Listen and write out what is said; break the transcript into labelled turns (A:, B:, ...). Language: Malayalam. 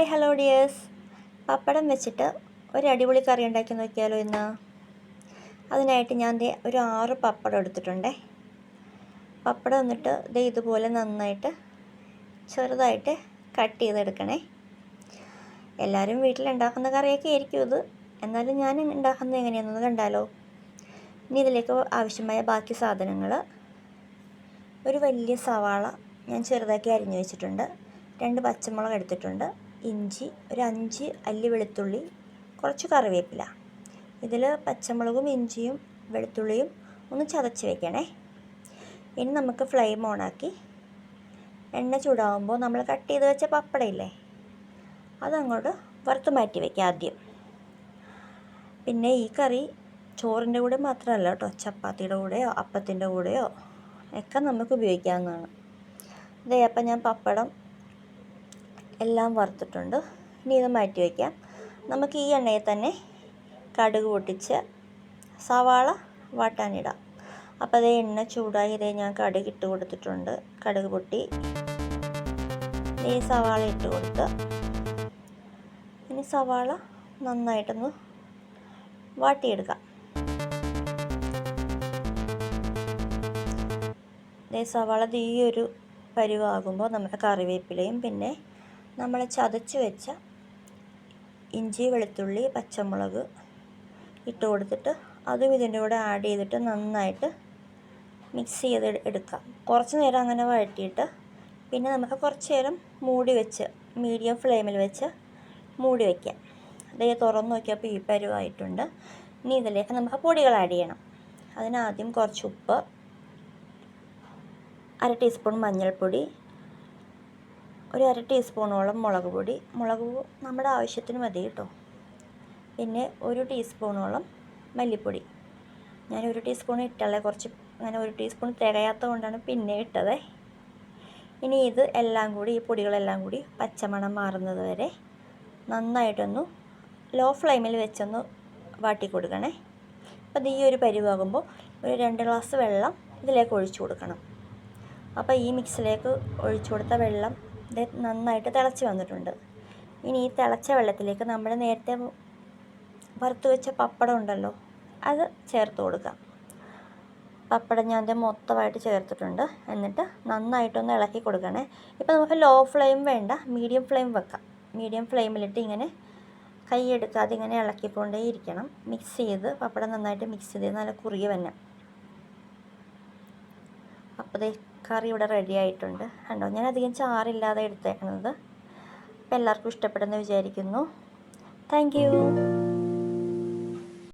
A: ഹായ് ഹലോ ഡിയേഴ്സ്, പപ്പടം വെച്ചിട്ട് ഒരു അടിപൊളി കറി ഉണ്ടാക്കി നോക്കിയാലോ ഇന്ന്. അതിനായിട്ട് ഞാൻ ഒരു 6 പപ്പടം എടുത്തിട്ടുണ്ടേ. പപ്പടം എന്നിട്ട് ഇതുപോലെ നന്നായിട്ട് ചെറുതായിട്ട് കട്ട് ചെയ്തെടുക്കണേ. എല്ലാവരും വീട്ടിലുണ്ടാക്കുന്ന കറിയൊക്കെ ആയിരിക്കും ഇത്, എന്നാലും ഞാൻ ഉണ്ടാക്കുന്നത് എങ്ങനെയാണെന്ന് കണ്ടാലോ. ഇനി ഇതിലേക്ക് ആവശ്യമായ ബാക്കി സാധനങ്ങൾ: ഒരു വലിയ സവാള ഞാൻ ചെറുതാക്കി അരിഞ്ഞു വെച്ചിട്ടുണ്ട്, 2 പച്ചമുളക് എടുത്തിട്ടുണ്ട്, ഇഞ്ചി, ഒരു 5 അല്ലി വെളുത്തുള്ളി, കുറച്ച് കറിവേപ്പില. ഇതിൽ പച്ചമുളകും ഇഞ്ചിയും വെളുത്തുള്ളിയും ഒന്ന് ചതച്ച് വെക്കണേ. ഇനി നമുക്ക് ഫ്ലെയിം ഓണാക്കി എണ്ണ ചൂടാകുമ്പോൾ നമ്മൾ കട്ട് ചെയ്ത് വെച്ച പപ്പടയില്ലേ, അതങ്ങോട്ട് വറുത്ത് മാറ്റി വയ്ക്കുക ആദ്യം. പിന്നെ ഈ കറി ചോറിൻ്റെ കൂടെ മാത്രമല്ല കേട്ടോ, ചപ്പാത്തിയുടെ കൂടെയോ അപ്പത്തിൻ്റെ കൂടെയോ ഒക്കെ നമുക്ക് ഉപയോഗിക്കാവുന്നതാണ്. അപ്പം ഞാൻ പപ്പടം എല്ലാം വറുത്തിട്ടുണ്ട്. ഇനി ഇത് മാറ്റി വയ്ക്കാം. നമുക്ക് ഈ എണ്ണയിൽ തന്നെ കടുക് പൊട്ടിച്ച് സവാള വാട്ടാനിടാം. അപ്പോൾ എണ്ണ ചൂടായി ഞാൻ കടുക് ഇട്ട് കൊടുത്തിട്ടുണ്ട്. കടുക് പൊട്ടി ഈ സവാള ഇട്ട് കൊടുത്ത് ഇനി സവാള നന്നായിട്ടൊന്ന് വാട്ടിയെടുക്കാം. സവാള ഈ ഒരു പരുവാകുമ്പോൾ നമുക്ക് കറിവേപ്പിലയും പിന്നെ നമ്മൾ ചതച്ച് വെച്ച ഇഞ്ചി വെളുത്തുള്ളി പച്ചമുളക് ഇട്ട് കൊടുത്തിട്ട് അതും ഇതിൻ്റെ കൂടെ ആഡ് ചെയ്തിട്ട് നന്നായിട്ട് മിക്സ് ചെയ്ത് എടുക്കാം. കുറച്ച് നേരം അങ്ങനെ വഴറ്റിയിട്ട് പിന്നെ നമുക്ക് കുറച്ച് നേരം മൂടി വെച്ച് മീഡിയം ഫ്ലെയിമിൽ വെച്ച് മൂടി വയ്ക്കാം. തുറന്ന് നോക്കിയപ്പോൾ ഈ പരുവായിട്ടുണ്ട്. ഇനി ഇതിലേക്ക് നമുക്ക് പൊടികൾ ആഡ് ചെയ്യണം. അതിനാദ്യം കുറച്ച് ഉപ്പ്, 1/2 ടീസ്പൂൺ മഞ്ഞൾപ്പൊടി, ഒരു 1/2 ടീസ്പൂണോളം മുളക് പൊടി. മുളക് നമ്മുടെ ആവശ്യത്തിന് മതി കേട്ടോ. പിന്നെ 1 ടീസ്പൂണോളം മല്ലിപ്പൊടി. ഞാൻ 1 ടീസ്പൂൺ ഇട്ടല്ലേ, കുറച്ച് അങ്ങനെ 1 ടീസ്പൂൺ തികയാത്തത് കൊണ്ടാണ് പിന്നെ ഇട്ടത്. ഇനി ഇത് എല്ലാം കൂടി, ഈ പൊടികളെല്ലാം കൂടി പച്ചമണം മാറുന്നത് വരെ നന്നായിട്ടൊന്ന് ലോ ഫ്ലെയിമിൽ വെച്ചൊന്ന് വാട്ടി കൊടുക്കണേ. അപ്പോൾ ഈ ഒരു പരിവാകുമ്പോൾ ഒരു 2 ഗ്ലാസ് വെള്ളം ഇതിലേക്ക് ഒഴിച്ചു കൊടുക്കണം. അപ്പോൾ ഈ മിക്സിലേക്ക് ഒഴിച്ചു കൊടുത്ത വെള്ളം നന്നായിട്ട് തിളച്ച് വന്നിട്ടുണ്ട്. ഇനി ഈ തിളച്ച വെള്ളത്തിലേക്ക് നമ്മൾ നേരത്തെ വറുത്ത് വെച്ച പപ്പടം ഉണ്ടല്ലോ, അത് ചേർത്ത് കൊടുക്കാം. പപ്പടം ഞാൻ മൊത്തമായിട്ട് ചേർത്തിട്ടുണ്ട്. എന്നിട്ട് നന്നായിട്ടൊന്ന് ഇളക്കി കൊടുക്കണേ. ഇപ്പോൾ നമുക്ക് ലോ ഫ്ലെയിം വേണ്ട, മീഡിയം ഫ്ലെയിം വെക്കാം. മീഡിയം ഫ്ലെയിമിലിട്ട് ഇങ്ങനെ കൈ എടുക്കാതെ ഇങ്ങനെ ഇളക്കിക്കൊണ്ടേ ഇരിക്കണം. മിക്സ് ചെയ്ത് പപ്പടം നന്നായിട്ട് മിക്സ് ചെയ്ത് നല്ല കുറുകി വരണം. അപ്പോൾ കറി ഇവിടെ റെഡി ആയിട്ടുണ്ട്. കണ്ടോ, ഞാൻ അധികം ചാറില്ലാതെ എടുത്തേക്കുന്നത്. അപ്പോൾ എല്ലാവർക്കും ഇഷ്ടപ്പെടുമെന്ന് വിചാരിക്കുന്നു. Thank you.